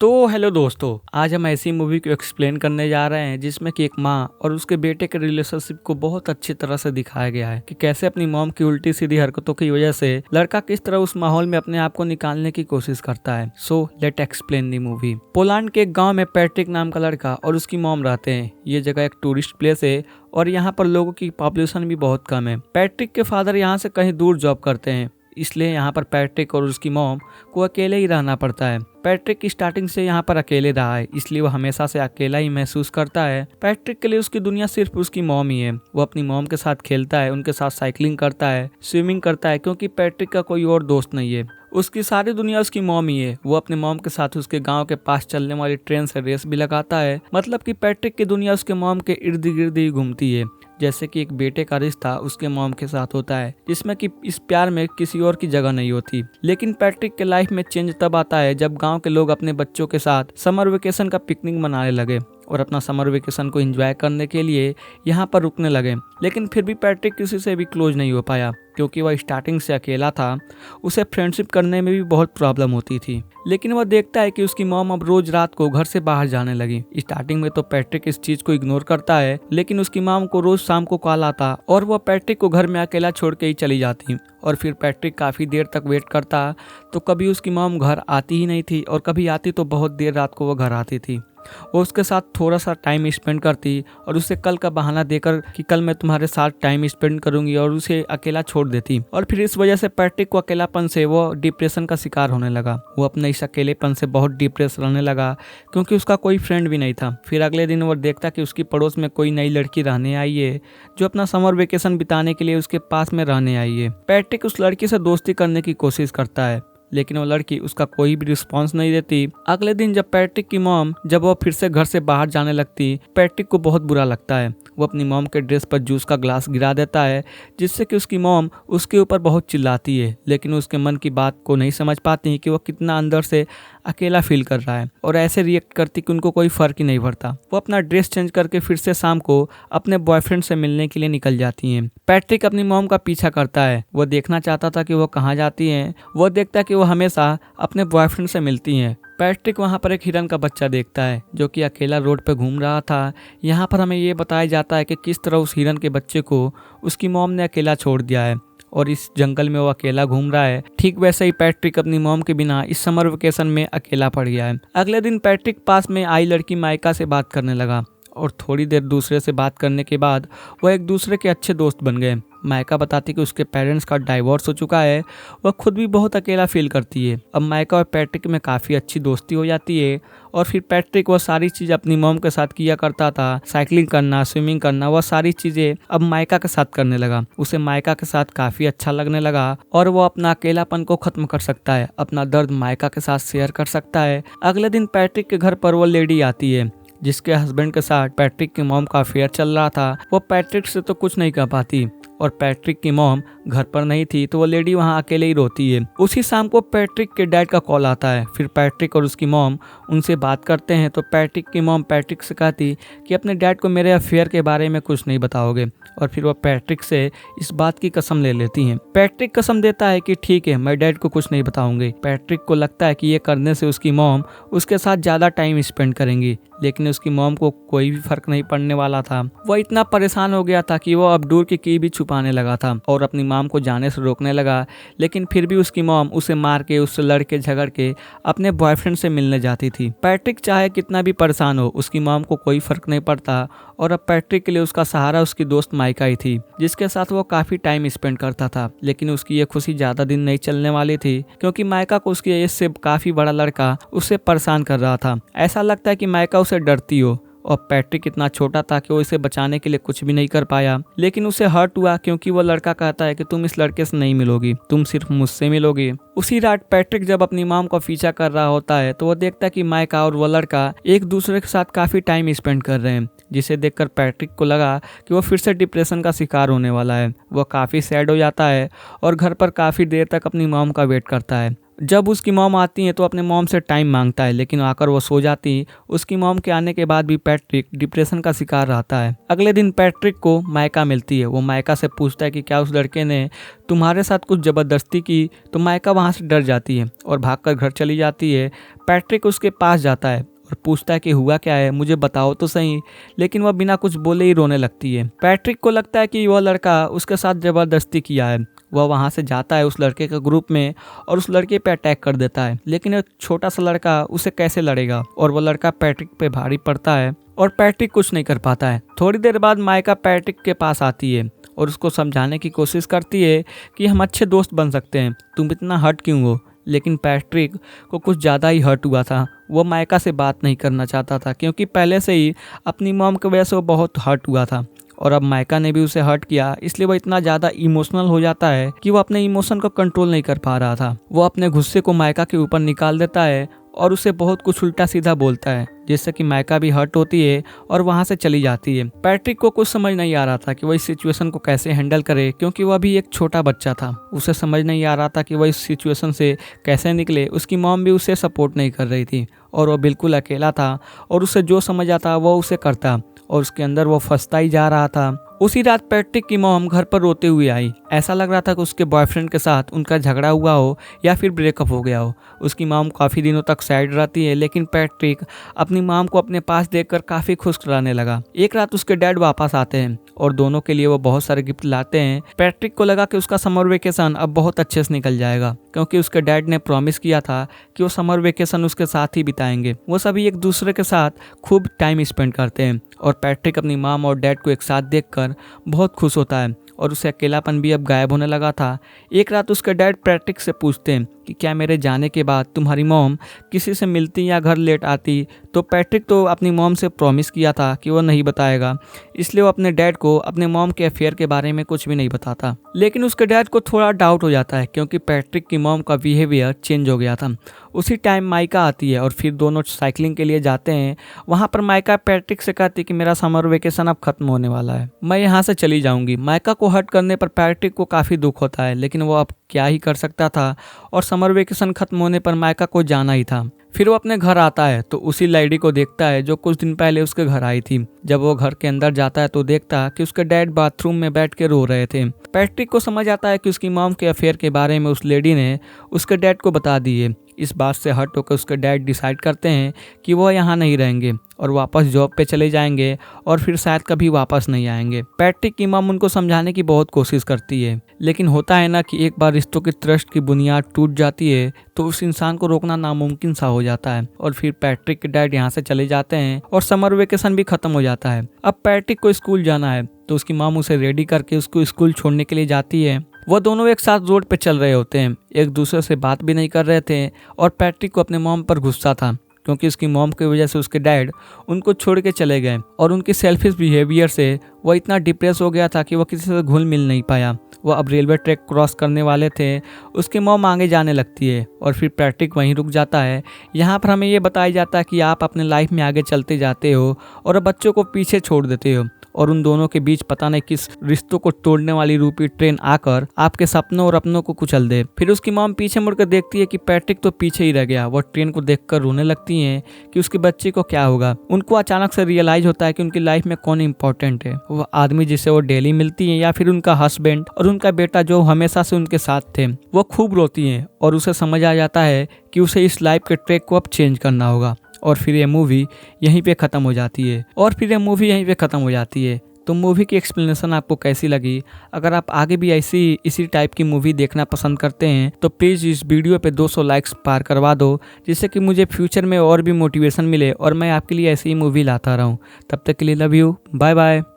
तो हेलो दोस्तों, आज हम ऐसी मूवी को एक्सप्लेन करने जा रहे हैं जिसमें कि एक माँ और उसके बेटे के रिलेशनशिप को बहुत अच्छी तरह से दिखाया गया है कि कैसे अपनी मॉम की उल्टी सीधी हरकतों की वजह से लड़का किस तरह उस माहौल में अपने आप को निकालने की कोशिश करता है। So let explain the movie. Poland के एक गाँव में पैट्रिक नाम का लड़का और उसकी मॉम रहते हैं। ये जगह एक टूरिस्ट प्लेस है और यहाँ पर लोगों की पॉपुलेशन भी बहुत कम है। पैट्रिक के फादर यहाँ से कहीं दूर जॉब करते हैं, इसलिए यहाँ पर पैट्रिक और उसकी मॉम को अकेले ही रहना पड़ता है। पैट्रिक स्टार्टिंग से यहाँ पर अकेले रहा है, इसलिए वो हमेशा से अकेला ही महसूस करता है। पैट्रिक के लिए उसकी दुनिया सिर्फ उसकी मॉम ही है। वो अपनी मॉम के साथ खेलता है, उनके साथ साइकिलिंग करता है, स्विमिंग करता है, क्योंकि पैट्रिक का कोई और दोस्त नहीं है। उसकी सारी दुनिया उसकी मॉम ही है। वो अपने मॉम के साथ उसके गांव के पास चलने वाली ट्रेन से रेस भी लगाता है। मतलब कि पैट्रिक की दुनिया उसके मॉम के इर्द गिर्द ही घूमती है। जैसे कि एक बेटे का रिश्ता उसके मॉम के साथ होता है, जिसमें कि इस प्यार में किसी और की जगह नहीं होती। लेकिन पैट्रिक के लाइफ में चेंज तब आता है जब गांव के लोग अपने बच्चों के साथ समर वेकेशन का पिकनिक मनाने लगे और अपना समर वेकेशन को एंजॉय करने के लिए यहाँ पर रुकने लगे। लेकिन फिर भी पैट्रिक किसी से भी क्लोज नहीं हो पाया, क्योंकि वह स्टार्टिंग से अकेला था। उसे फ्रेंडशिप करने में भी बहुत प्रॉब्लम होती थी। लेकिन वह देखता है कि उसकी मॉम अब रोज रात को घर से बाहर जाने लगी। स्टार्टिंग में तो पैट्रिक इस चीज को इग्नोर करता है, लेकिन उसकी मॉम को रोज शाम को कॉल आता और वह पैट्रिक को घर में अकेला छोड़ के ही चली जाती। और फिर पैट्रिक काफी देर तक वेट करता, तो कभी उसकी मॉम घर आती ही नहीं थी और कभी आती तो बहुत देर रात को वह घर आती थी। वो उसके साथ थोड़ा सा टाइम स्पेंड करती और उसे कल का बहाना देकर कि कल मैं तुम्हारे साथ टाइम स्पेंड करूंगी, और उसे अकेला छोड़ देती। और फिर इस वजह से पैट्रिक को अकेलापन से वो डिप्रेशन का शिकार होने लगा। वो अपने इस अकेलेपन से बहुत डिप्रेस रहने लगा, क्योंकि उसका कोई फ्रेंड भी नहीं था। फिर अगले दिन वो देखता कि उसकी पड़ोस में कोई नई लड़की रहने आई है, जो अपना समर वेकेशन बिताने के लिए उसके पास में रहने आई है। पैट्रिक उस लड़की से दोस्ती करने की कोशिश करता है, लेकिन वो लड़की उसका कोई भी रिस्पांस नहीं देती। अगले दिन जब पैट्रिक की मॉम वो फिर से घर से बाहर जाने लगती, पैट्रिक को बहुत बुरा लगता है। वो अपनी मॉम के ड्रेस पर जूस का ग्लास गिरा देता है, जिससे कि उसकी मॉम उसके ऊपर बहुत चिल्लाती है। लेकिन उसके मन की बात को नहीं समझ पाती कि वो कितना अंदर से अकेला फील कर रहा है, और ऐसे रिएक्ट करती कि उनको कोई फर्क ही नहीं पड़ता। वो अपना ड्रेस चेंज करके फिर से शाम को अपने बॉयफ्रेंड से मिलने के लिए निकल जाती हैं। पैट्रिक अपनी मॉम का पीछा करता है। वो देखना चाहता था कि वो कहाँ जाती हैं। वो देखता कि वो हमेशा अपने बॉयफ्रेंड से मिलती हैं। पैट्रिक वहाँ पर एक हिरन का बच्चा देखता है, जो कि अकेला रोड पे घूम रहा था। यहाँ पर हमें ये बताया जाता है कि किस तरह उस हिरन के बच्चे को उसकी मॉम ने अकेला छोड़ दिया है और इस जंगल में वो अकेला घूम रहा है। ठीक वैसे ही पैट्रिक अपनी मॉम के बिना इस समर वेकेशन में अकेला पड़ गया है। अगले दिन पैट्रिक पास में आई लड़की माइका से बात करने लगा, और थोड़ी देर दूसरे से बात करने के बाद वह एक दूसरे के अच्छे दोस्त बन गए। माइका बताती कि उसके पेरेंट्स का डाइवोर्स हो चुका है। वह खुद भी बहुत अकेला फील करती है। अब माइका और पैट्रिक में काफ़ी अच्छी दोस्ती हो जाती है, और फिर पैट्रिक वह सारी चीज़ अपनी मॉम के साथ किया करता था, साइकिलिंग करना, स्विमिंग करना, वह सारी चीज़ें अब माइका के साथ करने लगा। उसे माइका के साथ काफ़ी अच्छा लगने लगा और वह अपना अकेलापन को ख़त्म कर सकता है, अपना दर्द माइका के साथ शेयर कर सकता है। अगले दिन पैट्रिक के घर पर वो लेडी आती है जिसके हस्बैंड के साथ पैट्रिक की मॉम का अफेयर चल रहा था। वो पैट्रिक से तो कुछ नहीं कह पाती, और पैट्रिक की मॉम घर पर नहीं थी, तो वो लेडी वहाँ अकेले ही रोती है। उसी शाम को पैट्रिक के डैड का कॉल आता है। फिर पैट्रिक और उसकी मॉम उनसे बात करते हैं, तो पैट्रिक की मॉम पैट्रिक से कहती कि अपने डैड को मेरे अफेयर के बारे में कुछ नहीं बताओगे, और फिर वो पैट्रिक से इस बात की कसम ले लेती हैं। पैट्रिक कसम देता है कि ठीक है, मैं डैड को कुछ नहीं बताऊंगी। पैट्रिक को लगता है कि ये करने से उसकी मॉम उसके साथ ज़्यादा टाइम स्पेंड करेंगी, लेकिन उसकी मॉम को कोई भी फर्क नहीं पड़ने वाला था। वह इतना परेशान हो गया था कि वो अब डोर की भी छुपाने लगा था और अपनी मॉम को जाने से रोकने लगा। लेकिन फिर भी उसकी मॉम उसे मार के, उससे लड़ के झगड़ के अपने बॉयफ्रेंड से मिलने जाती थी। पैट्रिक चाहे कितना भी परेशान हो, उसकी मॉम को कोई फर्क नहीं पड़ता, और अब पैट्रिक के लिए उसका सहारा उसकी दोस्त माइका ही थी, जिसके साथ वो काफी टाइम स्पेंड करता था। लेकिन उसकी ये खुशी ज्यादा दिन नहीं चलने वाली थी, क्योंकि माइका को उसकी एज से काफी बड़ा लड़का उससे परेशान कर रहा था। ऐसा लगता है कि माइका उसे डरती हो, और पैट्रिक इतना छोटा था कि वो इसे बचाने के लिए कुछ भी नहीं कर पाया। लेकिन उसे हर्ट हुआ, क्योंकि वो लड़का कहता है कि तुम इस लड़के से नहीं मिलोगी, तुम सिर्फ मुझसे मिलोगी। उसी रात पैट्रिक जब अपनी मॉम का पीछा कर रहा होता है, तो वो देखता है कि माइका और वो लड़का एक दूसरे के साथ काफी टाइम स्पेंड कर रहे हैं, जिसे देखकर पैट्रिक को लगा कि वो फिर से डिप्रेशन का शिकार होने वाला है। वो काफी सैड हो जाता है और घर पर काफी देर तक अपनी मॉम का वेट करता है। जब उसकी मॉम आती है तो अपने मॉम से टाइम मांगता है, लेकिन आकर वो सो जाती। उसकी मॉम के आने के बाद भी पैट्रिक डिप्रेशन का शिकार रहता है। अगले दिन पैट्रिक को माइका मिलती है। वो माइका से पूछता है कि क्या उस लड़के ने तुम्हारे साथ कुछ ज़बरदस्ती की। तो माइका वहाँ से डर जाती है और भागकर घर चली जाती है। पैट्रिक उसके पास जाता है और पूछता है कि हुआ क्या है, मुझे बताओ तो सही। लेकिन वह बिना कुछ बोले ही रोने लगती है। पैट्रिक को लगता है कि वह लड़का उसके साथ ज़बरदस्ती किया है। वह वहाँ से जाता है उस लड़के के ग्रुप में और उस लड़के पे अटैक कर देता है। लेकिन एक छोटा सा लड़का उसे कैसे लड़ेगा, और वह लड़का पैट्रिक पे भारी पड़ता है और पैट्रिक कुछ नहीं कर पाता है। थोड़ी देर बाद माइका पैट्रिक के पास आती है और उसको समझाने की कोशिश करती है कि हम अच्छे दोस्त बन सकते हैं, तुम इतना हर्ट क्यों हो। लेकिन पैट्रिक को कुछ ज़्यादा ही हर्ट हुआ था। वो माइका से बात नहीं करना चाहता था, क्योंकि पहले से ही अपनी मॉम की वजह से वो बहुत हर्ट हुआ था और अब माइका ने भी उसे हर्ट किया। इसलिए वो इतना ज़्यादा इमोशनल हो जाता है कि वो अपने इमोशन को कंट्रोल नहीं कर पा रहा था। वो अपने गुस्से को माइका के ऊपर निकाल देता है और उसे बहुत कुछ उल्टा सीधा बोलता है, जिससे कि माइका भी हर्ट होती है और वहां से चली जाती है। पैट्रिक को कुछ समझ नहीं आ रहा था कि वह इस सिचुएशन को कैसे हैंडल करे, क्योंकि वह भी एक छोटा बच्चा था। उसे समझ नहीं आ रहा था कि वह इस सिचुएशन से कैसे निकले। उसकी मॉम भी उसे सपोर्ट नहीं कर रही थी और वह बिल्कुल अकेला था और उसे जो समझ आता वो उसे करता और उसके अंदर वो फंसता ही जा रहा था। उसी रात पैट्रिक की मॉम घर पर रोते हुए आई। ऐसा लग रहा था कि उसके बॉयफ्रेंड के साथ उनका झगड़ा हुआ हो या फिर ब्रेकअप हो गया हो। उसकी मॉम काफ़ी दिनों तक सैड रहती है, लेकिन पैट्रिक अपनी मॉम को अपने पास देखकर काफ़ी खुश रहने लगा। एक रात उसके डैड वापस आते हैं और दोनों के लिए वो बहुत सारे गिफ्ट लाते हैं। पैट्रिक को लगा कि उसका समर वेकेशन अब बहुत अच्छे से निकल जाएगा, क्योंकि उसके डैड ने प्रॉमिस किया था कि वो समर वेकेशन उसके साथ ही बिताएंगे। वो सभी एक दूसरे के साथ खूब टाइम स्पेंड करते हैं और पैट्रिक अपनी मॉम और डैड को एक साथ देखकर बहुत खुश होता है और उसे अकेलापन भी अब गायब होने लगा था। एक रात उसके डैड पैट्रिक से पूछते हैं कि क्या मेरे जाने के बाद तुम्हारी मॉम किसी से मिलती या घर लेट आती। तो पैट्रिक तो अपनी मॉम से प्रॉमिस किया था कि वो नहीं बताएगा, इसलिए वो अपने डैड को अपने मॉम के अफेयर के बारे में कुछ भी नहीं बताता। लेकिन उसके डैड को थोड़ा डाउट हो जाता है, क्योंकि पैट्रिक की मॉम का बिहेवियर चेंज हो गया था। उसी टाइम माइका आती है और फिर दोनों साइकिलिंग के लिए जाते हैं। वहाँ पर माइका पैट्रिक से कहती कि मेरा समर वेकेशन अब खत्म होने वाला है, मैं यहाँ से चली जाऊंगी। माइका को हर्ट करने पर पैट्रिक को काफ़ी दुख होता है, लेकिन वो अब क्या ही कर सकता था और समर वेकेशन खत्म होने पर माइका को जाना ही था। फिर वो अपने घर आता है तो उसी लेडी को देखता है जो कुछ दिन पहले उसके घर आई थी। जब वो घर के अंदर जाता है तो देखता कि उसके डैड बाथरूम में बैठ के रो रहे थे। पैट्रिक को समझ आता है कि उसकी मॉम के अफेयर के बारे में उस लेडी ने उसके डैड को बता दिए। इस बात से हर्ट होकर उसके डैड डिसाइड करते हैं कि वो यहाँ नहीं रहेंगे और वापस जॉब पे चले जाएंगे और फिर शायद कभी वापस नहीं आएंगे। पैट्रिक की मॉम उनको समझाने की बहुत कोशिश करती है, लेकिन होता है ना कि एक बार रिश्तों की ट्रस्ट की बुनियाद टूट जाती है तो उस इंसान को रोकना नामुमकिन सा हो जाता है। और फिर पैट्रिक के डैड यहाँ से चले जाते हैं और समर वेकेशन भी खत्म हो जाता है। अब पैट्रिक को स्कूल जाना है तो उसकी मॉम उसे रेडी करके उसको स्कूल छोड़ने के लिए जाती है। वह दोनों एक साथ रोड पे चल रहे होते हैं, एक दूसरे से बात भी नहीं कर रहे थे और पैट्रिक को अपने मॉम पर गुस्सा था, क्योंकि उसकी मॉम की वजह से उसके डैड उनको छोड़ के चले गए और उनकी सेल्फिश बिहेवियर से वह इतना डिप्रेस हो गया था कि वह किसी से घुल मिल नहीं पाया। वह अब रेलवे ट्रैक क्रॉस करने वाले थे, उसकी मॉम आगे जाने लगती है और फिर पैट्रिक वहीं रुक जाता है। यहाँ पर हमें ये बताया जाता है कि आप अपने लाइफ में आगे चलते जाते हो और बच्चों को पीछे छोड़ देते हो और उन दोनों के बीच पता नहीं किस रिश्तों को तोड़ने वाली रूपी ट्रेन आकर आपके सपनों और अपनों को कुचल दे। फिर उसकी मॉम पीछे मुड़कर देखती है कि पैट्रिक तो पीछे ही रह गया। वो ट्रेन को देखकर रोने लगती हैं कि उसके बच्चे को क्या होगा। उनको अचानक से रियलाइज होता है कि उनकी लाइफ में कौन इंपॉर्टेंट है, वो आदमी जिसे वो डेली मिलती है या फिर उनका हस्बैंड और उनका बेटा जो हमेशा से उनके साथ थे। वो खूब रोती हैं और उसे समझ आ जाता है कि उसे इस लाइफ के ट्रैक को अब चेंज करना होगा। और फिर ये मूवी यहीं पे ख़त्म हो जाती है। तो मूवी की एक्सप्लेनेशन आपको कैसी लगी? अगर आप आगे भी इसी टाइप की मूवी देखना पसंद करते हैं तो प्लीज़ इस वीडियो पे 200 लाइक्स पार करवा दो, जिससे कि मुझे फ्यूचर में और भी मोटिवेशन मिले और मैं आपके लिए ऐसी ही मूवी लाता रहूं। तब तक के लिए लव यू, बाय बाय।